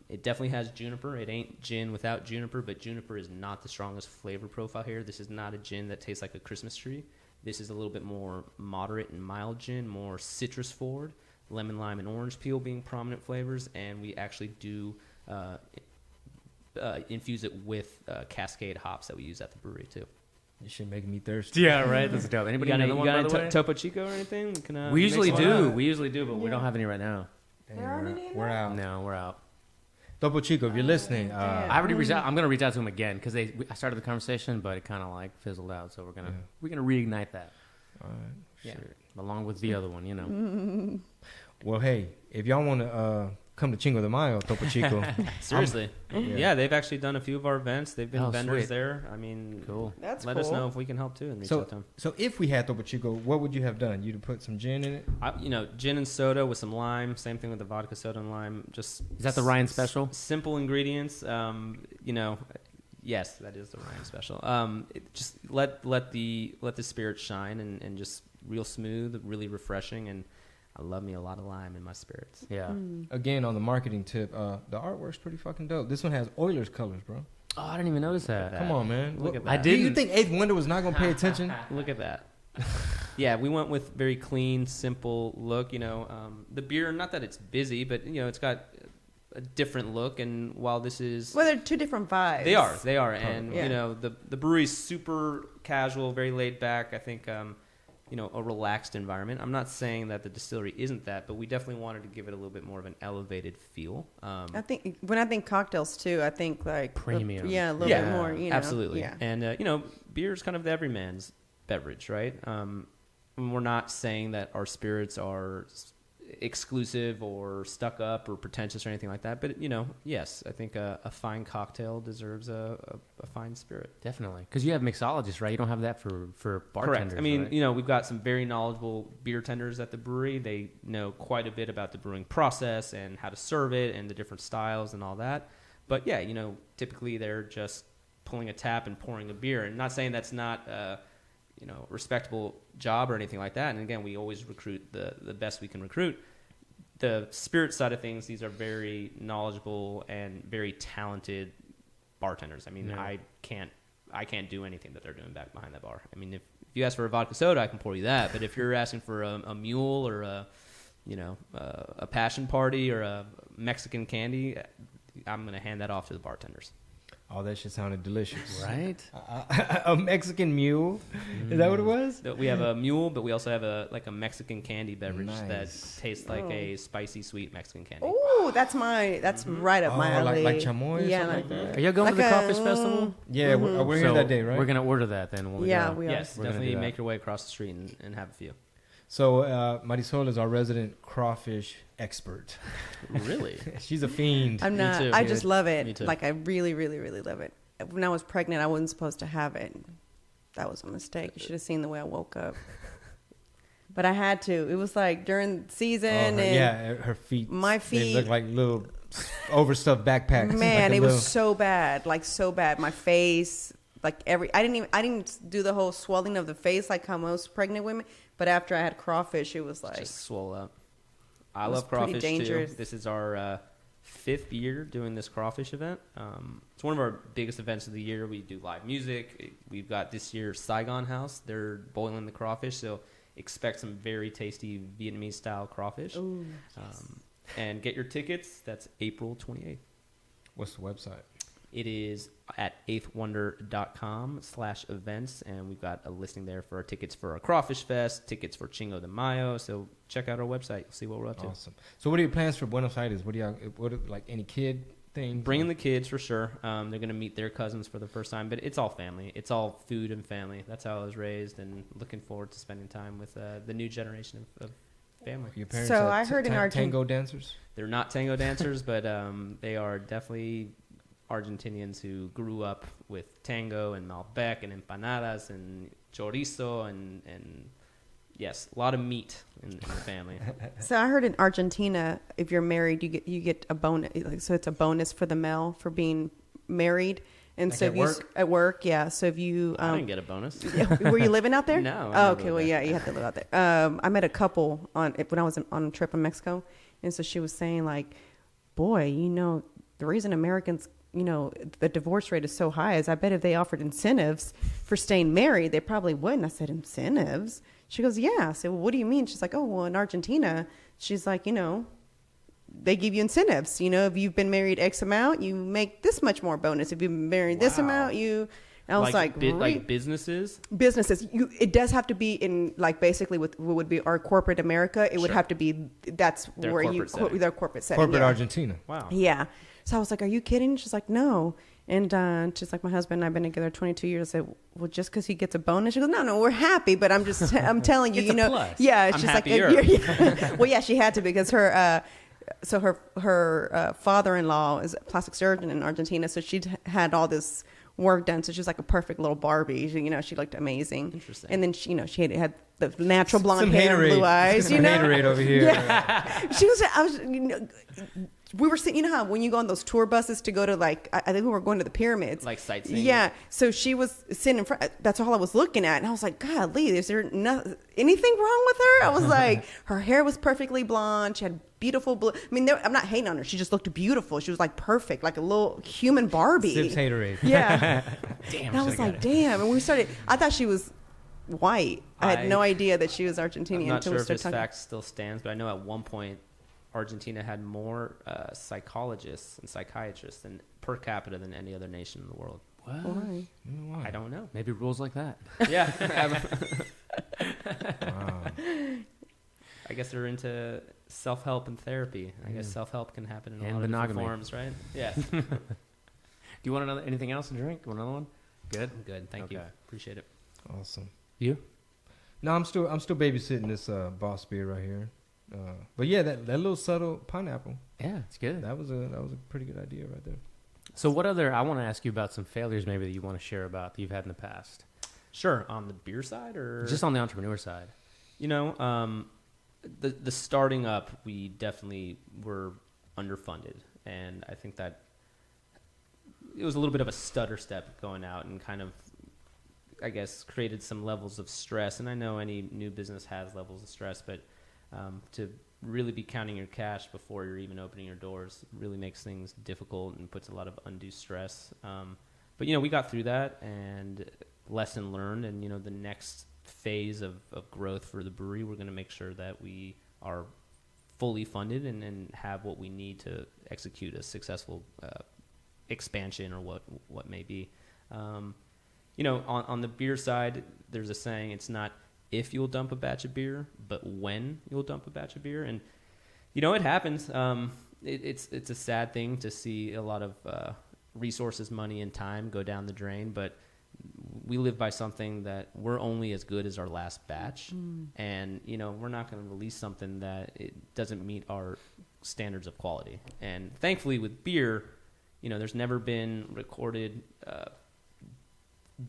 It definitely has juniper. It ain't gin without juniper, but juniper is not the strongest flavor profile here. This is not a gin that tastes like a Christmas tree. This is a little bit more moderate and mild gin, more citrus forward, lemon, lime, and orange peel being prominent flavors, and we actually do infuse it with Cascade hops that we use at the brewery too.
This shit making me thirsty.
Yeah, right. That's dope. Anybody
You got
got
any,
another one, by the way?
Topo Chico or anything? We, can,
We usually
mix one
do.
up?
We usually do, but we don't have any right now.
We're out.
No, we're out.
Topo Chico, if you're listening,
I already reached out. I'm gonna reach out to him again because I started the conversation, but it kind of like fizzled out. So we're gonna reignite that.
all right,
Yeah,
shit.
along with the other one, you know.
Well, hey, if y'all want to come to Chingo de Mayo, Topo Chico.
Seriously. Yeah, they've actually done a few of our events. They've been vendors
sweet.
there. I mean,
Cool.
That's
let us know if we can help too and reach out to them.
So if we had Topo Chico, what would you have done? You'd have put some gin in it?
Gin and soda with some lime. Same thing with the vodka soda and lime. Just
Is that the Ryan special?
Simple ingredients. Yes, that is the Ryan special. Just let the spirit shine and just real smooth, really refreshing, and I love me a lot of lime in my spirits.
Yeah.
Again, on the marketing tip, the artwork's pretty fucking dope. This one has Oilers colors, bro.
Oh, I didn't even notice that.
Come on, man.
Look at that.
I
Do you
didn't.
think Eighth Wonder was not going to pay attention?
Look at that. Yeah, we went with very clean, simple look. The beer, not that it's busy, but it's got a different look. And while this is,
Well, they're two different vibes.
they are, and
Yeah.
the brewery's super casual, very laid back. I think a relaxed environment. I'm not saying that the distillery isn't that, but we definitely wanted to give it a little bit more of an elevated feel.
I think when I think cocktails too, I think like
Premium.
Yeah, a little
Yeah,
bit more.
absolutely.
Yeah.
And beer is kind of the everyman's beverage, right? We're not saying that our spirits are exclusive or stuck up or pretentious or anything like that, but yes, I think a fine cocktail deserves a fine spirit.
Definitely. Because you have mixologists, right? You don't have that for bartenders.
Correct. I mean,
right?
we've got some very knowledgeable beer tenders at the brewery. They know quite a bit about the brewing process and how to serve it and the different styles and all that. But yeah, typically they're just pulling a tap and pouring a beer. And not saying that's not a respectable job or anything like that. And again, we always recruit the best we can recruit. The spirit side of things, these are very knowledgeable and very talented bartenders. I mean,
Yeah.
I can't do anything that they're doing back behind that bar. I mean, if you ask for a vodka soda, I can pour you that. But if you're asking for a mule or a passion party or a Mexican candy, I'm going to hand that off to the bartenders.
Oh, that shit sounded delicious.
Right?
A Mexican mule? Is that what it was?
We have a mule, but we also have a Mexican candy beverage
Nice.
that tastes like a spicy, sweet Mexican candy.
Oh, that's right up my alley.
like chamoy or
Yeah,
something
like
like that?
Are y'all going to the
Like a-
Crawfish Festival?
Yeah, we're here
So
that day, right?
We're going to order that then when we
Yeah,
go.
we are.
Yes,
We're gonna
definitely
do that.
make your way across the street and have a few.
So Marisol is our resident crawfish expert.
Really?
She's a fiend.
I'm not.
too.
I just love
Me
it.
too.
Like I really, really, really love it. When I was pregnant, I wasn't supposed to have it. That was a mistake. You should have seen the way I woke up. But I had to. It was like during season
her feet.
My
They
feet-
look like little overstuffed backpacks.
Man,
Like a
it was
little-
so bad. Like so bad. My face, like I didn't do the whole swelling of the face like how most pregnant women. But after I had crawfish, it was like
Just swole up. I
It was
love
pretty
crawfish
dangerous.
too. This is our 5th year doing this crawfish event. It's one of our biggest events of the year. We do live music. We've got this year Saigon House. They're boiling the crawfish, so expect some very tasty Vietnamese style crawfish.
Ooh,
And get your tickets. That's April 28th.
What's the website?
It is at eighthwonder.com/events, and we've got a listing there for our tickets for our Crawfish Fest, tickets for Chingo de Mayo. So check out our website. You'll see what we're up to.
Awesome. So what are your plans for Buenos Aires? Like any kid thing?
Bringing the kids for sure. They're going to meet their cousins for the first time, but it's all family. It's all food and family. That's how I was raised, and looking forward to spending time with the new generation of family.
Your parents
So
are
I heard in Argentina-
tango dancers.
They're not tango dancers, but they are definitely Argentinians who grew up with tango and Malbec and empanadas and chorizo and yes, a lot of meat in the family.
So I heard in Argentina, if you're married, you get a bonus. Like, so it's a bonus for the male for being married. And
Like
so
at
if you
work?
At work, yeah. So if you
I didn't get a bonus.
were you living out there?
No, I
Oh,
never
okay.
lived
Well,
there.
yeah, you have to live out there. I met a couple when I was on a trip in Mexico, and so she was saying like, "Boy, the reason Americans, the divorce rate is so high is I bet if they offered incentives for staying married, they probably wouldn't." I said, "Incentives?" She goes, "Yeah." I said, "Well, what do you mean?" She's like, "Oh, well, in Argentina," she's like, they give you incentives. If you've been married X amount, you make this much more bonus. If you've been married this amount, I was like,
like businesses.
businesses. It does have to be in like basically with what would be our corporate America. It would
Sure.
have to be that's
Their
where
corporate setting.
their corporate setting.
Corporate
yeah.
Argentina.
Wow.
Yeah. So I was like, "Are you kidding?" She's like, "No." And she's like, "My husband and I've been together 22 years." I said, "Well, just because he gets a bonus?" She goes, "No, we're happy, but I'm just I'm telling you,
It's a plus.
Yeah,
I'm
she's like,
happier.
yeah. Well, yeah, she had to because her so her father-in-law is a plastic surgeon in Argentina, so she'd had all this work done, so she was like a perfect little Barbie. She looked amazing.
Interesting.
And then she had the natural blonde
Some
hair and blue eyes.
Some haterade over here.
Yeah. We were sitting, how when you go on those tour buses to go to I think we were going to the pyramids.
Like sightseeing.
Yeah. So she was sitting in front. That's all I was looking at. And I was like, God, Lee, is there anything wrong with her? I was like, her hair was perfectly blonde. She had beautiful blue. I mean, I'm not hating on her. She just looked beautiful. She was like perfect, like a little human Barbie.
Sips haterade.
Yeah.
Damn.
And I was like, damn. And we started, I thought she was white. I had no idea that she was Argentinian.
I'm not
until
sure
we
if
started
this
talking.
fact still stands, but I know at one point Argentina had more psychologists and psychiatrists per capita than any other nation in the world.
What?
Why?
I don't know.
Maybe rules like that.
Yeah.
Wow.
I guess they're into self-help and therapy. I guess self-help can happen in
And
a lot of different
monogamy.
forms, right? Yeah.
Do you want anything else to drink? Want another one? Good.
I'm good. Thank you.
Okay.
Appreciate it.
Awesome.
You?
No, I'm still babysitting this Boss beer right here. But yeah, that little subtle pineapple.
Yeah, it's good.
That was a pretty good idea right there.
So what other, I want to ask you about some failures maybe that you want to share about that you've had in the past.
Sure. On the beer side or?
Just on the entrepreneur side.
The starting up, we definitely were underfunded. And I think that it was a little bit of a stutter step going out and kind of, I guess, created some levels of stress. And I know any new business has levels of stress, but to really be counting your cash before you're even opening your doors really makes things difficult and puts a lot of undue stress. But we got through that, and lesson learned. And the next phase of growth for the brewery, we're going to make sure that we are fully funded and have what we need to execute a successful expansion or what may be. On the beer side, there's a saying, it's not if you'll dump a batch of beer, but when you'll dump a batch of beer. And, it happens. It's a sad thing to see a lot of resources, money, and time go down the drain, but we live by something that we're only as good as our last batch. And, we're not going to release something that it doesn't meet our standards of quality. And thankfully with beer, there's never been recorded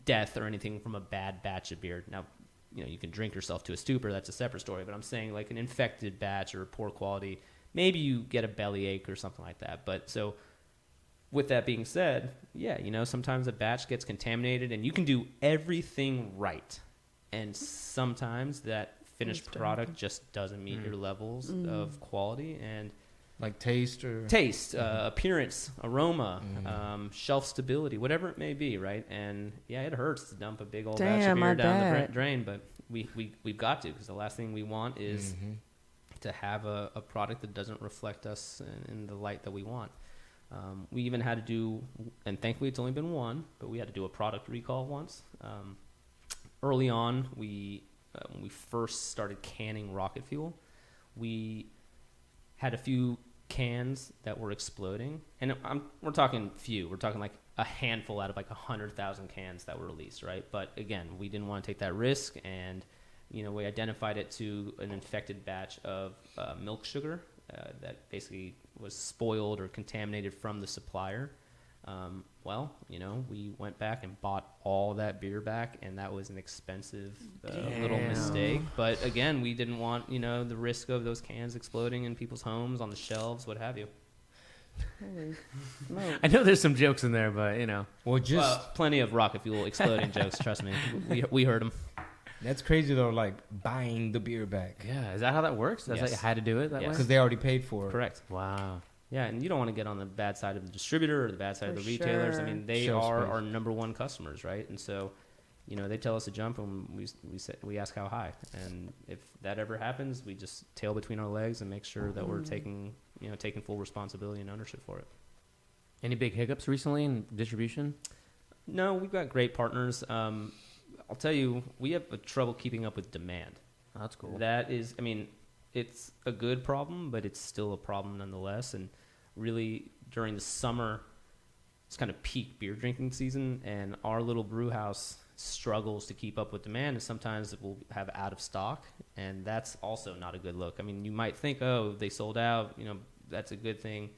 death or anything from a bad batch of beer. Now, you can drink yourself to a stupor. That's a separate story. But I'm saying like an infected batch or poor quality, maybe you get a bellyache or something like that. But so with that being said, yeah, sometimes a batch gets contaminated and you can do everything right. And sometimes that finished product just doesn't meet your levels of quality and
Like taste,
appearance, aroma, shelf stability, whatever it may be, right? And yeah, it hurts to dump a big old batch of beer down the drain, but we've got to, because the last thing we want is to have a product that doesn't reflect us in the light that we want. We even had to do, and thankfully it's only been one, but we had to do a product recall once. Early on, when we first started canning rocket fuel, we had a few cans that were exploding, and we're talking few. We're talking like a handful out of like 100,000 cans that were released, right? But again, we didn't want to take that risk, and we identified it to an infected batch of milk sugar that basically was spoiled or contaminated from the supplier. We went back and bought all that beer back, and that was an expensive little mistake. But again, we didn't want, the risk of those cans exploding in people's homes, on the shelves, what have you.
Holy smoke.
I know there's some jokes in there, but
Plenty of rocket fuel exploding jokes, trust me. We heard them.
that's crazy though. Like buying the beer back
yeah, is that how that works? That's
Yes.
how you had to do it that
Yes.
way?
because they already paid for it.
Correct.
Wow.
Yeah, and you don't want to get on the bad side of the distributor or the bad side of the retailers.
sure.
I mean, they
Shelf
are
space.
our number one customers, right? And so, they tell us to jump, and we ask how high. And if that ever happens, we just tail between our legs and make sure that we're taking full responsibility and ownership for it.
Any big hiccups recently in distribution?
No, we've got great partners. I'll tell you, we have trouble keeping up with demand.
Oh, that's cool.
That is, it's a good problem, but it's still a problem nonetheless. And really, during the summer, it's kind of peak beer drinking season, and our little brew house struggles to keep up with demand, and sometimes it will have out of stock, and that's also not a good look. You might think, oh, they sold out, that's a good thing.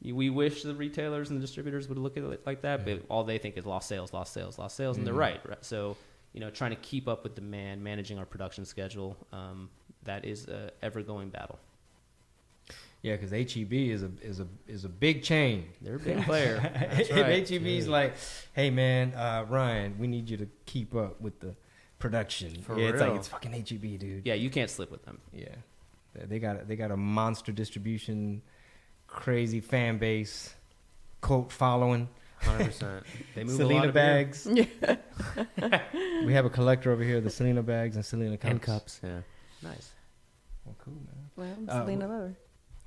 We wish the retailers and the distributors would look at it like that, but all they think is lost sales, and they're right. So, trying to keep up with demand, managing our production schedule, that is a ever-going battle.
Yeah, because HEB is a big chain.
They're a big player. That's right.
HEB's like, hey man, Ryan, we need you to keep up with the production.
For
It's
real.
like it's fucking HEB, dude.
Yeah, you can't slip with them.
Yeah, they got a monster distribution, crazy fan base, cult following.
100%.
They move
Selena
a lot of beer.
bags.
Yeah.
We have a collector over here, the Selena bags and Selena cups.
And cups, yeah.
Nice.
Well, cool, man.
Well, I'm Selena lover.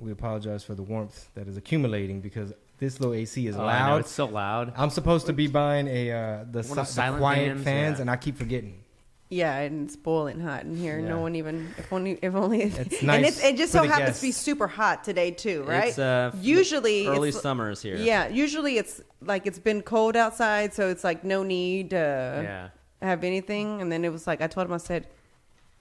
We apologize for the warmth that is accumulating because this little AC is
I know,
loud.
it's so loud.
I'm supposed to be buying the
One of silent
quiet
fans, yeah.
and I keep forgetting.
Yeah, and it's boiling hot in here.
Yeah.
No one even, if only.
It's
and
nice
it just
for
so
the
happens
guests.
to be super hot today too, right?
It's,
usually
early
it's,
summer is here.
Yeah, usually it's like it's been cold outside, so it's like no need to have anything. And then it was like I told him, I said,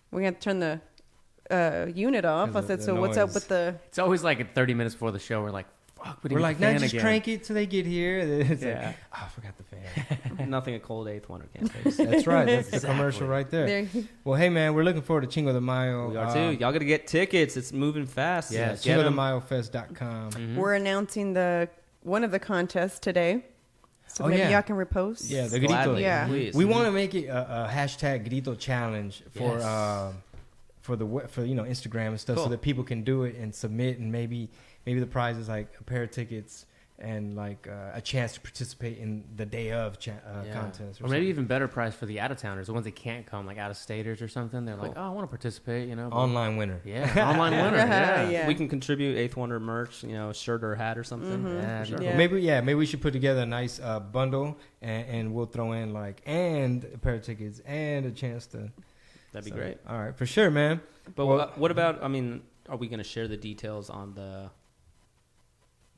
we're gonna turn the unit off. I
Because
said,
of
so
the
what's up
noise.
with the?
It's always like at 30 minutes before the show, we're like, fuck, we didn't
We're
get
like,
the
nah,
fan
just
again.
crank it till they get here. It's
Yeah.
like, oh, I forgot the fan.
Nothing a cold eighth wonder can't fix.
That's right. That's the
Exactly.
commercial right there.
There,
Well, hey, man, we're looking forward to Chingo de Mayo.
We are too. Y'all got to get tickets. It's moving fast.
Yeah,
Get 'em.
ChingoDeMayoFest.com.
Mhm.
We're announcing one of the contests today, so
Oh,
maybe
yeah.
y'all can repost.
Yeah, the
Gladly,
grito.
Yeah.
please.
We want to make it a hashtag grito challenge for
Yes.
for Instagram and stuff,
Cool.
so that people can do it and submit, and maybe the prize is like a pair of tickets and like a chance to participate in the day of contest,
Or maybe even better price for the out-of-towners, the ones that can't come, like out-of-staters or something. They're like,
Cool.
oh, I want to participate, but-
online winner.
Yeah, online winner.
Yeah.
Yeah.
We can contribute eighth wonder merch, shirt or hat or something.
Mhm.
Yeah,
Sure.
Yeah.
Maybe we should put together a nice bundle and we'll throw in and a pair of tickets and a chance to.
That'd be
so,
great.
All right, for sure, man.
But
Well-
what about? I mean, are we going to share the details on the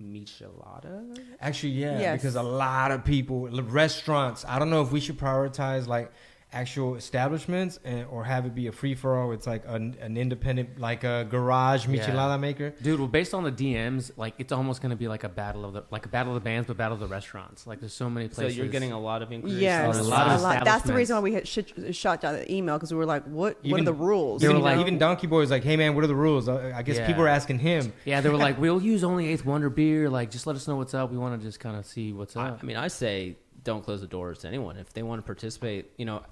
michelada?
Actually, yeah,
Yes.
because a lot of people, restaurants. I don't know if we should prioritize like actual establishments or have it be a free for all. It's like an independent, like a garage michelada maker.
Dude, well, based on the DMs, like it's almost going to be like a battle of the bands, but battle of the restaurants. Like there's so many
So
places.
you're getting a lot of inquiries.
Yes,
a
from
lot of
a lot. That's the
establishments.
reason why we had shot out the email, because we were like, what are
Even-
the rules?
Even,
were like-
even Donkey Boy was like, "Hey man, what are the rules?" I guess
Yeah.
people were asking him.
Yeah, they were like, we'll use only Eighth Wonder beer. Like, just let us know what's up. We want to just kind of see what's up.
I mean, I say don't close the doors to anyone if they want to participate.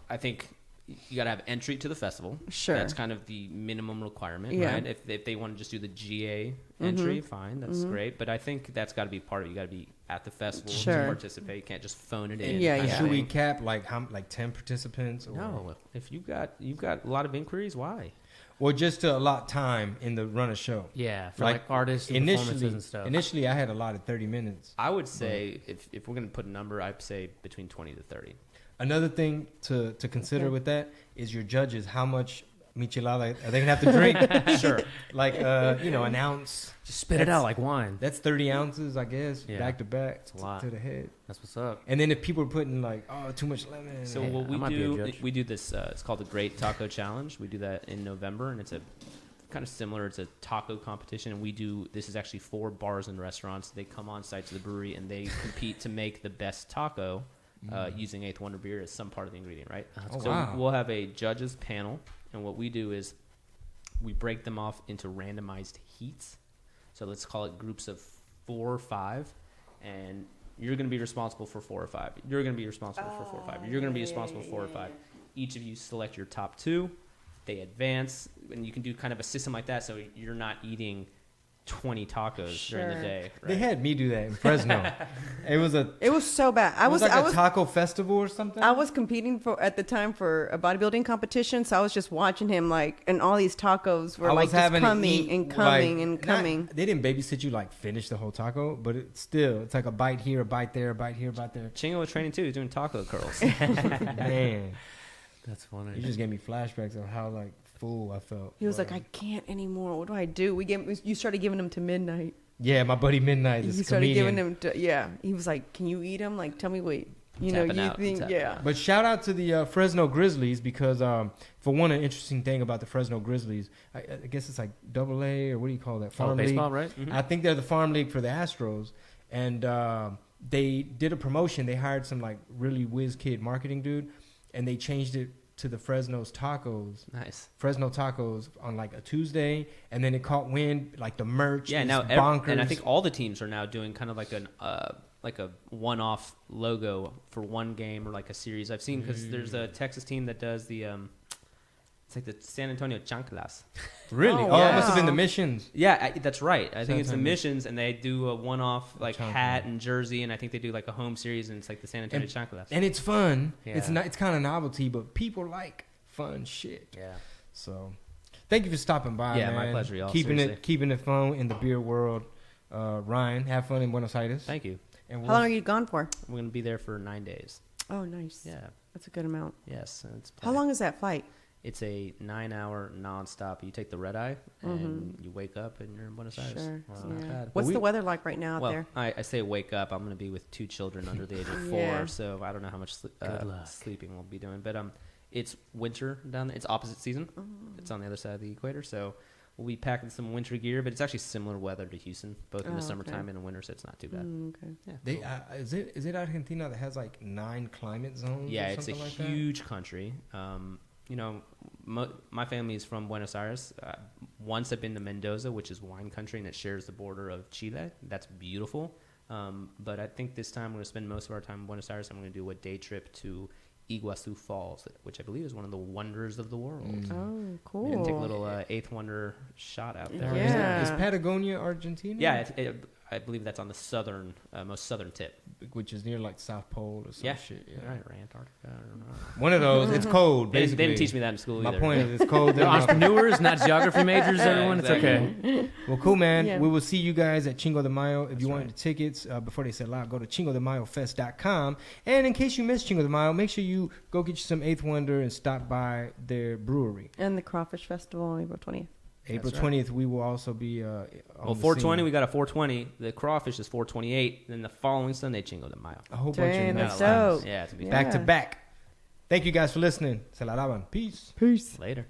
I think you got to have entry to the festival.
Sure.
That's kind of the minimum requirement,
Yeah.
right? If they want to just do the GA entry, fine, that's great. But I think that's got to be part of it. You got to be at the festival
Sure.
to participate. You can't just phone it in.
Yeah,
kind of
yeah.
Should we
thing.
cap like 10 participants? Or?
No, if you've got a lot of inquiries, why?
Well, just to allot time in the run of show.
Yeah, for like artists and performances and stuff.
Initially, I had allotted 30 minutes.
I would say if we're going to put a number, I'd say between 20 to 30.
Another thing to consider with that is your judges. How much michelada are they gonna have to drink?
Sure.
Like an ounce.
Just spit it out like wine.
That's 30 ounces, I guess,
Yeah.
back to back.
That's a lot.
to the head.
That's what's up.
And then if people are putting like, oh, too much lemon.
So
Yeah,
what
I might be a
we
judge.
do this. It's called the Great Taco Challenge. We do that in November, and it's a kind of similar. It's a taco competition, and this is actually 4 bars and restaurants. They come on site to the brewery, and they compete to make the best taco using Eighth Wonder beer as some part of the ingredient, right?
Oh,
So
wow.
we'll have a judges panel, and what we do is we break them off into randomized heats. So let's call it groups of 4 or 5, and you're going to be responsible for 4 or 5. You're going to be responsible for 4 or 5. You're going to be responsible for 4 or 5. Each of you select your top 2. They advance, and you can do kind of a system like that, so you're not eating 20 tacos during the
Sure.
day.
They
right?
had me do that in Fresno. It was
so bad. I was
like a taco festival or something.
I was competing at the time for a bodybuilding competition, so I was just watching him and all these tacos were
I
like
was
just
having to
coming
eat,
and coming
like,
and coming.
They didn't babysit you like finish the whole taco, but it's like a bite here, a bite there, a bite here, a bite there.
Chingo was training too. He's doing taco curls.
Man,
That's funny.
you just gave me flashbacks of how like full I felt.
He was like, I can't anymore. What do I do? You started giving him to midnight.
Yeah, my buddy Midnight, this
You started
comedian.
giving him to, He was like, can you eat him? Like, tell me, wait.
Tapping out, tapping out.
But shout out to the Fresno Grizzlies because for one, an interesting thing about the Fresno Grizzlies, I guess it's like AA or what do you call that? Farm
baseball,
league?
right?
Mm-hmm.
I think they're the farm league for the Astros, and they did a promotion. They hired some like really whiz kid marketing dude, and they changed it to the Fresno's Tacos.
Nice.
Fresno Tacos on like a Tuesday, and then it caught wind, like the merch.
Yeah,
is
now
bonkers.
and I think all the teams are now doing kind of like a one-off logo for one game or like a series. I've seen because there's a Texas team that does the it's like the San Antonio Chanclas.
Really?
Oh,
Oh, it
wow.
must have been the Missions.
Yeah, that's right. I think it's the
Antonio.
Missions, and they do a one-off like
Chanclas.
hat and jersey, and I think they do like a home series, and it's like the San Antonio Chanclas.
And it's fun.
Yeah.
It's not. It's kind of novelty, but people like fun shit.
Yeah.
So, thank you for stopping by.
Yeah,
man.
my pleasure, y'all.
Keeping
Seriously.
keeping it fun in the beer world. Ryan, have fun in Buenos Aires.
Thank you.
And
How long are you gone for?
We're gonna be there for 9 days.
Oh, nice.
Yeah.
That's a good amount.
Yes. And it's
How long is that flight?
It's a 9-hour nonstop. You take the red eye, and you wake up, and you're in Buenos Aires.
Sure.
Well, not
Yeah.
bad.
What's
we-
the weather like right now out
Well,
there?
I say wake up. I'm going to be with 2 children under the age of 4,
Yeah.
so I don't know how much
Good luck.
sleeping we'll be doing. But it's winter down there. It's opposite season. It's on the other side of the equator, so we'll be packing some winter gear. But it's actually similar weather to Houston, both in
Oh,
the
okay.
summertime and in winter, so it's not too bad.
Okay.
Yeah,
They
cool.
is it Argentina that has like 9 climate zones?
Yeah,
or
it's a
something like that?
huge country. You know, my family is from Buenos Aires. Once I've been to Mendoza, which is wine country, and it shares the border of Chile. That's beautiful. But I think this time we're going to spend most of our time in Buenos Aires. I'm going to do a day trip to Iguazu Falls, which I believe is one of the wonders of the world.
Oh,
We're going to take a
cool.
little eighth wonder shot out there.
Yeah.
Is Patagonia Argentina?
Yeah, I believe that's on the southern, most southern tip.
Which is near like South Pole or some
Yeah.
shit. Yeah.
Right, or Antarctica. I don't know.
One of those. It's cold.
They
Basically.
didn't teach me that in school
My
either.
point is, it's cold.
They're entrepreneurs, not geography majors, everyone.
exactly.
It's okay.
Well, cool, man.
Yeah.
We will see you guys at Chingo de Mayo. If you
That's
wanted
right.
the tickets, before they sell out, go to chingodemayofest.com. And in case you missed Chingo de Mayo, make sure you go get you some Eighth Wonder and stop by their brewery.
And the Crawfish Festival on April 20th.
April
That's right.
20th, we will also be on
Well,
the
420,
scene.
we got a 420. The crawfish is 428. Then the following Sunday, Chingo de Mayo.
A whole bunch
Dang,
of
that's
nice times.
dope.
Yeah, it's going to be
Yeah.
Back to back. Thank you guys for listening. Se la lavan. Peace.
Peace.
later.